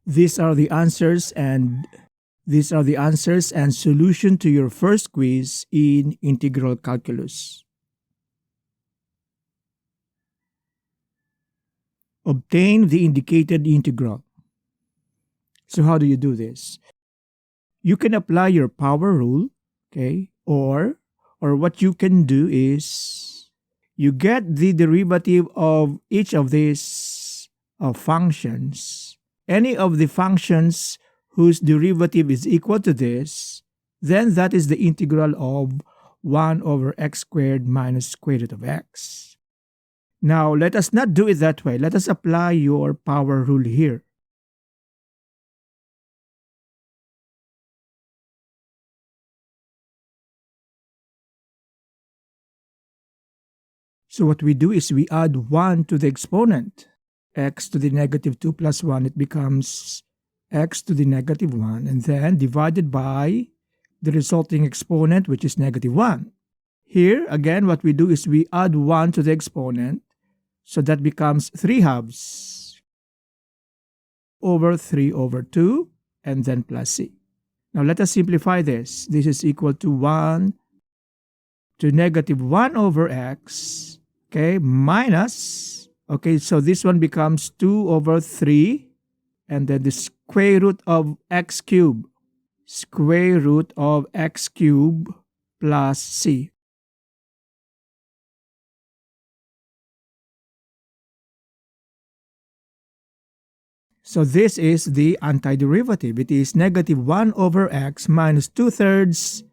These are the answers and solution to your first quiz in integral calculus. Obtain the indicated integral. So how do you do this? You can apply your power rule, okay? Or what you can do is you get the derivative of each of these functions. Any of the functions whose derivative is equal to this, then that is the integral of 1 over x squared minus square root of x. Now, let us not do it that way. Let us apply your power rule here. So what we do is we add 1 to the exponent. X to the negative 2 plus 1, it becomes x to the negative 1, and then divided by the resulting exponent, which is negative 1. Here, again, what we do is we add 1 to the exponent, so that becomes 3 halves over 3 over 2, and then plus c. Now let us simplify this. This is equal to 1 to negative 1 over x, okay, minus, okay, so this one becomes 2 over 3, and then the square root of x cubed, square root of x cubed plus c. So this is the antiderivative. It is negative 1 over x minus 2/3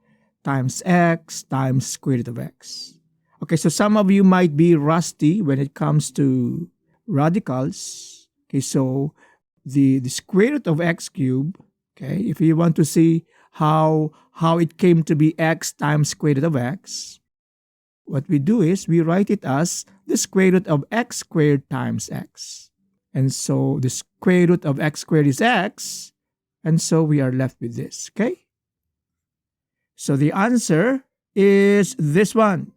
times x times square root of x. Okay, so some of you might be rusty when it comes to radicals. Okay, so the square root of x cubed, okay, if you want to see how it came to be x times square root of x, what we do is we write it as the square root of x squared times x. And so the square root of x squared is x, and so we are left with this, okay? So the answer is this one.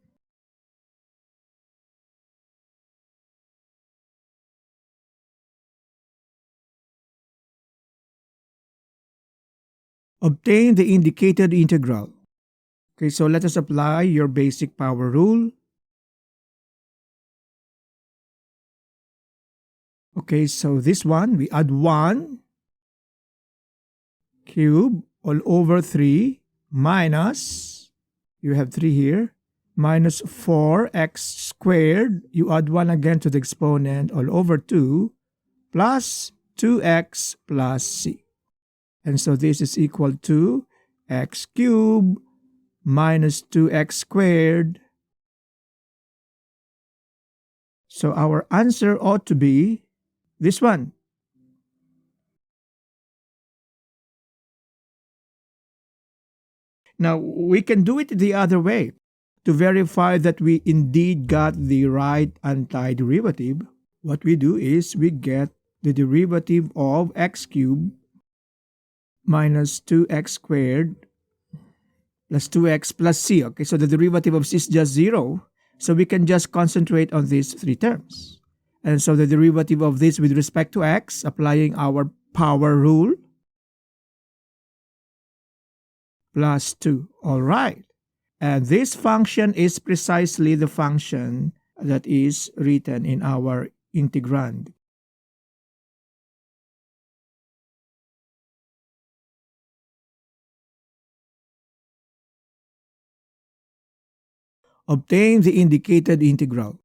Obtain the indicated integral. Okay, so let us apply your basic power rule. Okay, so this one, we add 1 cube all over 3 minus, you have 3 here, minus 4x squared, you add 1 again to the exponent, all over 2, plus 2x plus c. And so this is equal to x cubed minus 2x squared. So our answer ought to be this one. Now, we can do it the other way. To verify that we indeed got the right antiderivative, what we do is we get the derivative of x cubed minus 2x squared plus 2x plus c. Okay, so the derivative of c is just 0. So we can just concentrate on these 3 terms. And so the derivative of this with respect to x, applying our power rule, plus 2. All right. And this function is precisely the function that is written in our integrand. Obtain the indicated integral.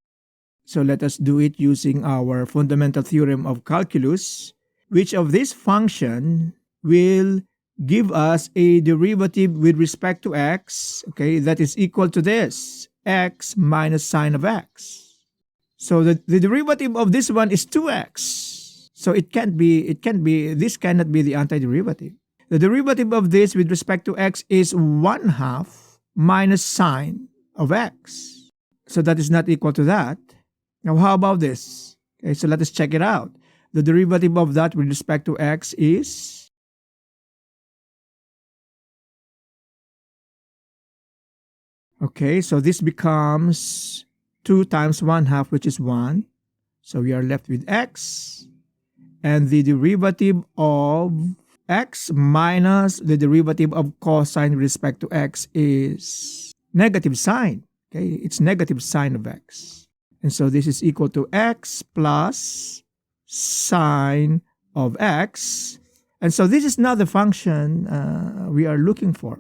So let us do it using our fundamental theorem of calculus. Which of this function will give us a derivative with respect to x, okay, that is equal to this, x minus sine of x. So the derivative of this one is 2x. So this cannot be the antiderivative. The derivative of this with respect to x is 1/2 minus sine of x. So that is not equal to that. Now how about this? Okay, so let us check it out. The derivative of that with respect to x is okay, so this becomes 2 times 1/2, which is 1. So we are left with x. and the derivative of x minus the derivative of cosine with respect to x is negative sign. Okay, it's negative sign of x. And so this is equal to x plus sine of x. And so this is not the function we are looking for.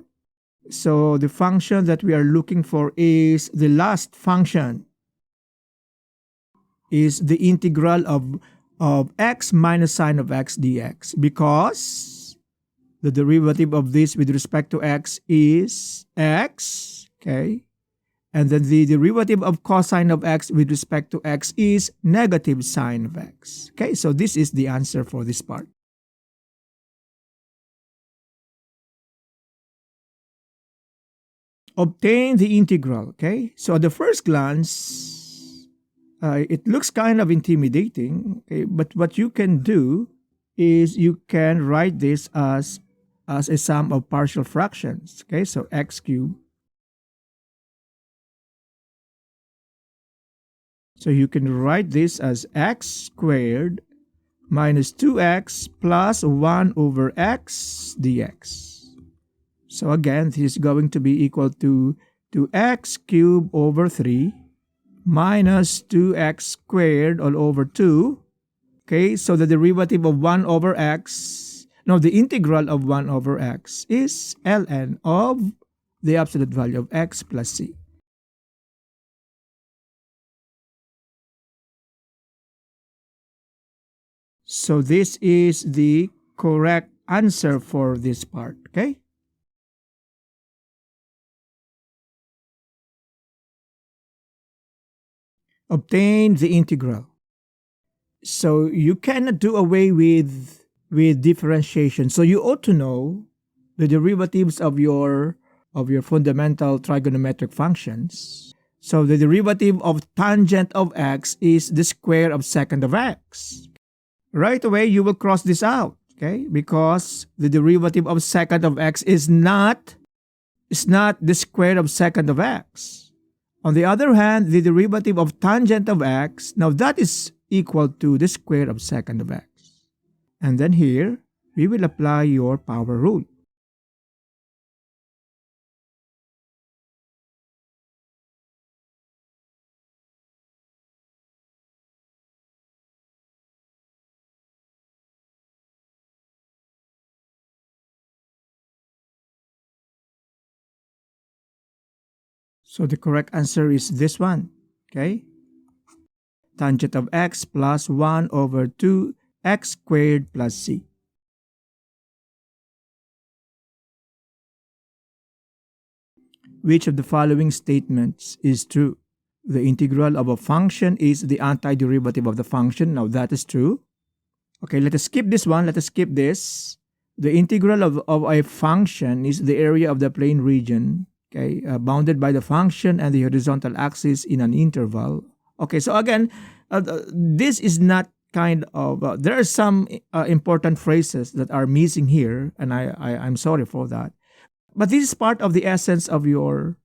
So the function that we are looking for is the last function, is the integral of x minus sine of x dx, because the derivative of this with respect to x is x, okay? And then the derivative of cosine of x with respect to x is negative sine of x. Okay, so this is the answer for this part. Obtain the integral. Okay, so at the first glance, it looks kind of intimidating. Okay, but what you can do is you can write this as a sum of partial fractions. Okay, so x cubed. So you can write this as x squared minus 2x plus 1 over x dx. So again, this is going to be equal to x cubed over 3 minus 2x squared all over 2. Okay, so the derivative of 1 over x, no, the integral of 1 over x is ln of the absolute value of x plus c. So this is the correct answer for this part, okay? Obtain the integral. So you cannot do away with differentiation. So you ought to know the derivatives of your fundamental trigonometric functions. So the derivative of tangent of x is the square of secant of x. Right away, you will cross this out, okay? Because the derivative of secant of x is not the square of secant of x. On the other hand, the derivative of tangent of x, now that is equal to the square of secant of x. And then here, we will apply your power rule. So the correct answer is this one, okay? Tangent of x plus 1 over 2 x squared plus c. Which of the following statements is true? The integral of a function is the antiderivative of the function. Now that is true. Okay, let us skip this one. Let us skip this. The integral of a function is the area of the plane region, okay, bounded by the function and the horizontal axis in an interval. Okay, so again, this is not kind of, there are some important phrases that are missing here, and I'm sorry for that. But this is part of the essence of your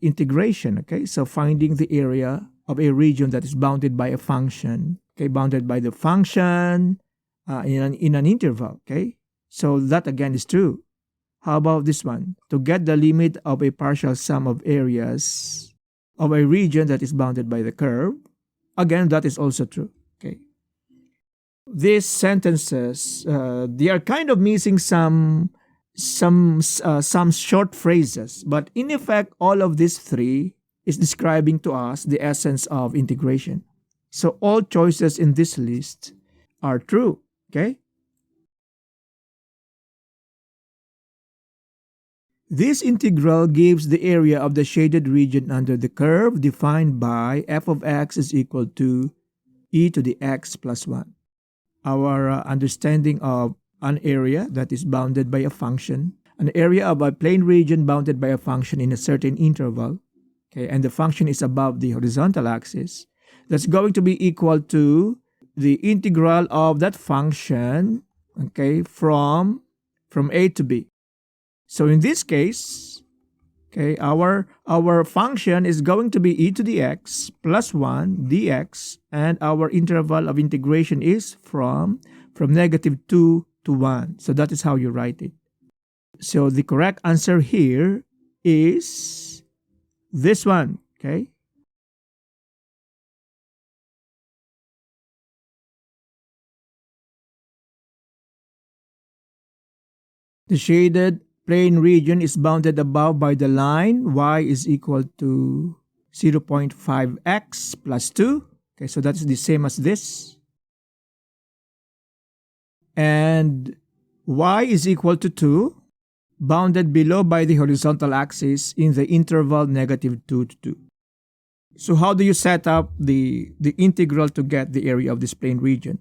integration, okay? So finding the area of a region that is bounded by a function, okay, bounded by the function in an interval, okay? So that again is true. How about this one? To get the limit of a partial sum of areas of a region that is bounded by the curve, again, that is also true, okay? These sentences, they are kind of missing some short phrases, but in effect, all of these three is describing to us the essence of integration. So all choices in this list are true, okay? This integral gives the area of the shaded region under the curve defined by f of x is equal to e to the x plus 1. Our understanding of an area that is bounded by a function, an area of a plane region bounded by a function in a certain interval, okay, and the function is above the horizontal axis, that's going to be equal to the integral of that function, okay, from a to b. So in this case, Okay, our function is going to be e to the x plus 1 dx, and our interval of integration is from negative 2 to 1. So that is how you write it. So the correct answer here is this one, okay? The shaded plane region is bounded above by the line y is equal to 0.5x plus 2. Okay, so that's the same as this. And y is equal to 2, bounded below by the horizontal axis in the interval negative 2 to 2. So how do you set up the integral to get the area of this plane region?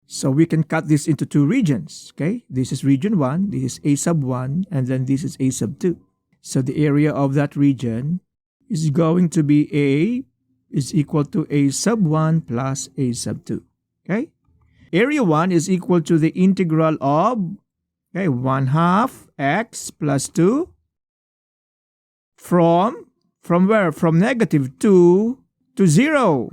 So we can cut this into two regions, okay? This is region 1, this is a sub 1, and then this is a sub 2. So the area of that region is going to be a is equal to a sub 1 plus a sub 2, okay? Area 1 is equal to the integral of, okay, 1/2 x plus 2 from where? From negative 2 to 0.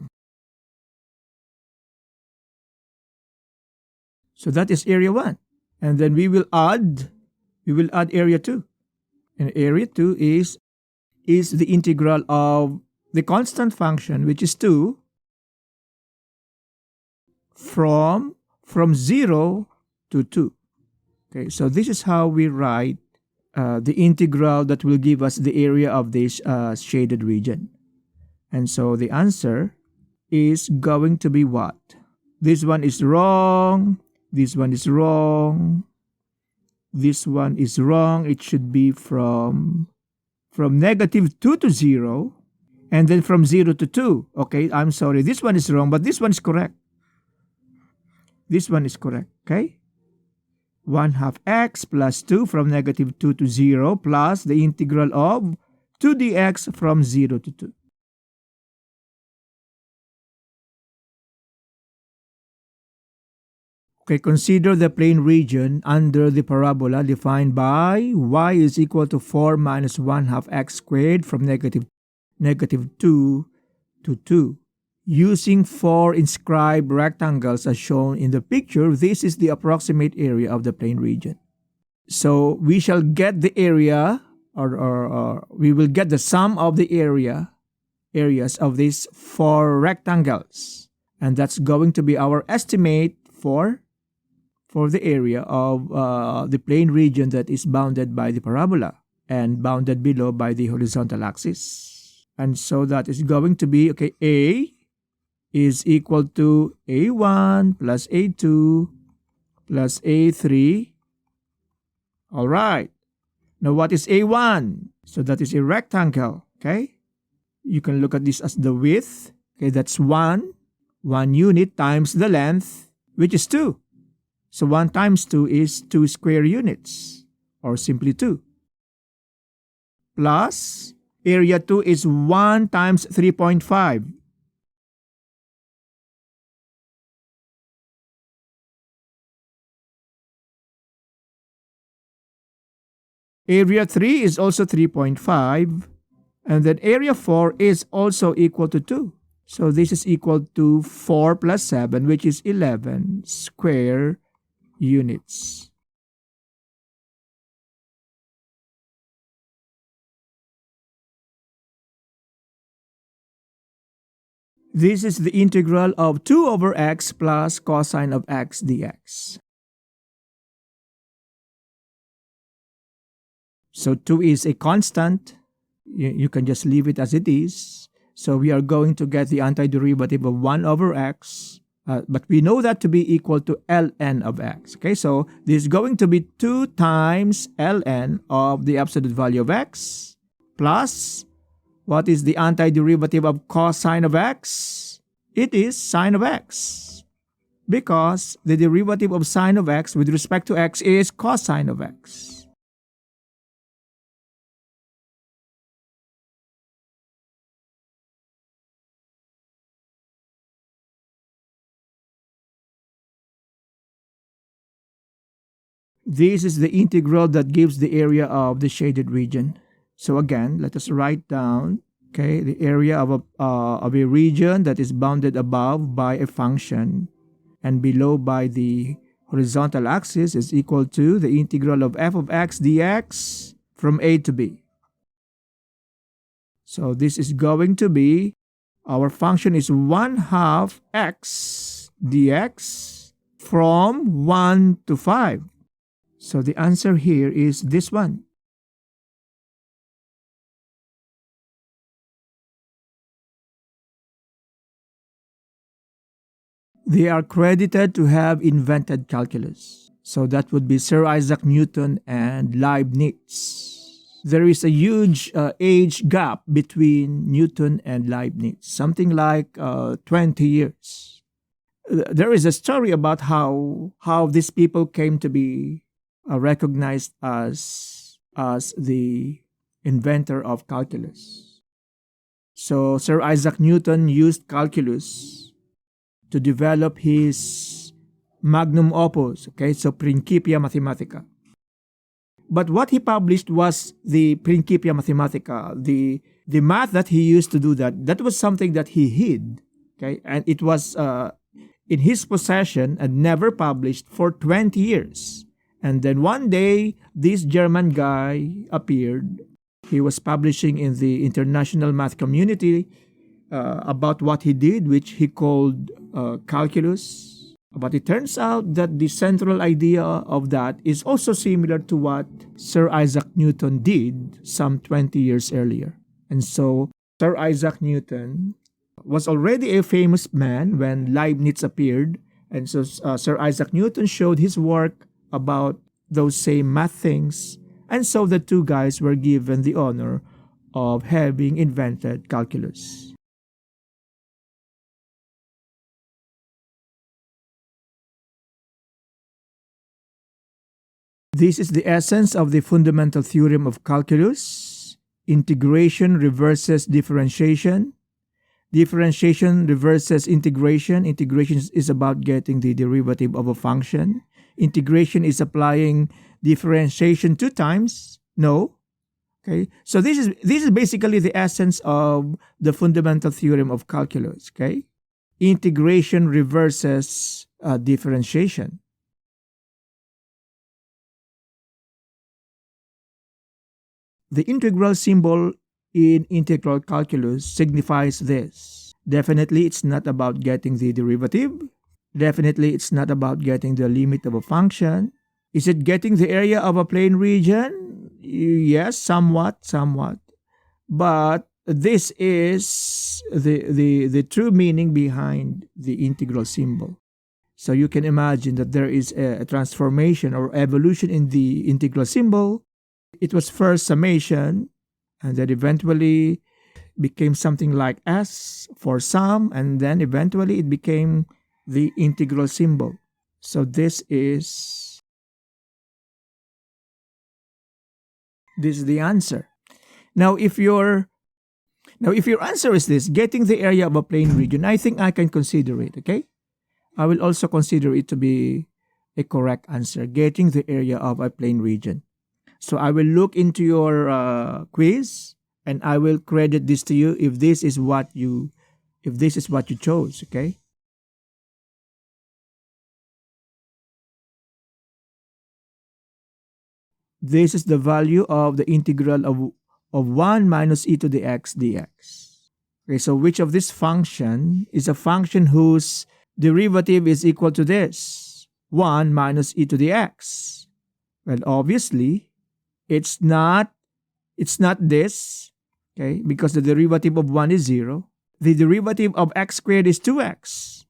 So that is area 1. And then we will add area 2. And area 2 is the integral of the constant function, which is 2, from 0 to 2. Okay, so this is how we write the integral that will give us the area of this shaded region. And so the answer is going to be what? This one is wrong. This one is wrong. This one is wrong. It should be from negative 2 to 0, and then from 0 to 2. Okay, I'm sorry. This one is wrong, but this one is correct. This one is correct, okay? 1/2 x plus 2 from negative 2 to 0 plus the integral of 2 dx from 0 to 2. Okay, consider the plane region under the parabola defined by y is equal to 4 minus 1/2 x squared from negative 2 to 2. Using 4 inscribed rectangles as shown in the picture, this is the approximate area of the plane region. So we shall get the area, or we will get the sum of the areas of these 4 rectangles. And that's going to be our estimate for the area of the plane region that is bounded by the parabola and bounded below by the horizontal axis. And so that is going to be, okay, A is equal to A1 plus A2 plus A3. All right. Now what is A1? So that is a rectangle, okay? You can look at this as the width. Okay, that's 1 unit times the length, which is 2. So 1 times 2 is 2 square units, or simply 2. Plus, area 2 is 1 times 3.5. Area 3 is also 3.5. And then area 4 is also equal to 2. So this is equal to 4 plus 7, which is 11 square units. This is the integral of 2 over x plus cosine of x dx. So 2 is a constant. You can just leave it as it is. So we are going to get the antiderivative of 1 over x. But we know that to be equal to ln of x. Okay, so this is going to be 2 times ln of the absolute value of x plus, what is the antiderivative of cosine of x? It is sine of x, because the derivative of sine of x with respect to x is cosine of x. This is the integral that gives the area of the shaded region. So again, let us write down, okay, the area of a region that is bounded above by a function and below by the horizontal axis is equal to the integral of f of x dx from a to b. So this is going to be, our function is 1/2 x dx from 1 to 5. So the answer here is this one. They are credited to have invented calculus. So that would be Sir Isaac Newton and Leibniz. There is a huge age gap between Newton and Leibniz, something like 20 years. There is a story about how these people came to be recognized as the inventor of calculus. So Sir Isaac Newton used calculus to develop his magnum opus, okay, so Principia Mathematica. But what he published was the Principia Mathematica, the math that he used to do that was something that he hid, okay, and it was in his possession and never published for 20 years. And then one day, this German guy appeared. He was publishing in the international math community about what he did, which he called calculus. But it turns out that the central idea of that is also similar to what Sir Isaac Newton did some 20 years earlier. And so Sir Isaac Newton was already a famous man when Leibniz appeared. And so Sir Isaac Newton showed his work about those same math things. And so the two guys were given the honor of having invented calculus. This is the essence of the fundamental theorem of calculus. Integration reverses differentiation. Differentiation reverses integration. Integration is about getting the derivative of a function. Integration is applying differentiation 2 times. No. Okay. So this is basically the essence of the fundamental theorem of calculus. Okay. Integration reverses differentiation. The integral symbol in integral calculus signifies this. Definitely, it's not about getting the derivative. Definitely, it's not about getting the limit of a function. Is it getting the area of a plane region? Yes, somewhat. But this is the true meaning behind the integral symbol. So you can imagine that there is a transformation or evolution in the integral symbol. It was first summation, and then eventually became something like S for sum, and then eventually it became the integral symbol. So this is the answer. Now if your answer is this, getting the area of a plane region, I think I can consider it, okay? I will also consider it to be a correct answer, getting the area of a plane region. So I will look into your quiz and I will credit this to you if this is what you chose, okay? This is the value of the integral of 1 minus e to the x dx. Okay, so which of this function is a function whose derivative is equal to this? 1 minus e to the x. Well, obviously, it's not this, okay, because the derivative of 1 is 0. The derivative of x squared is 2x.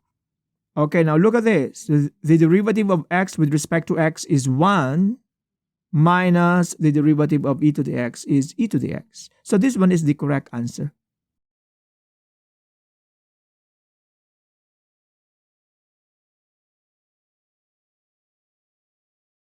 Okay, now look at this. The derivative of x with respect to x is 1 minus the derivative of e to the x is e to the x. So this one is the correct answer.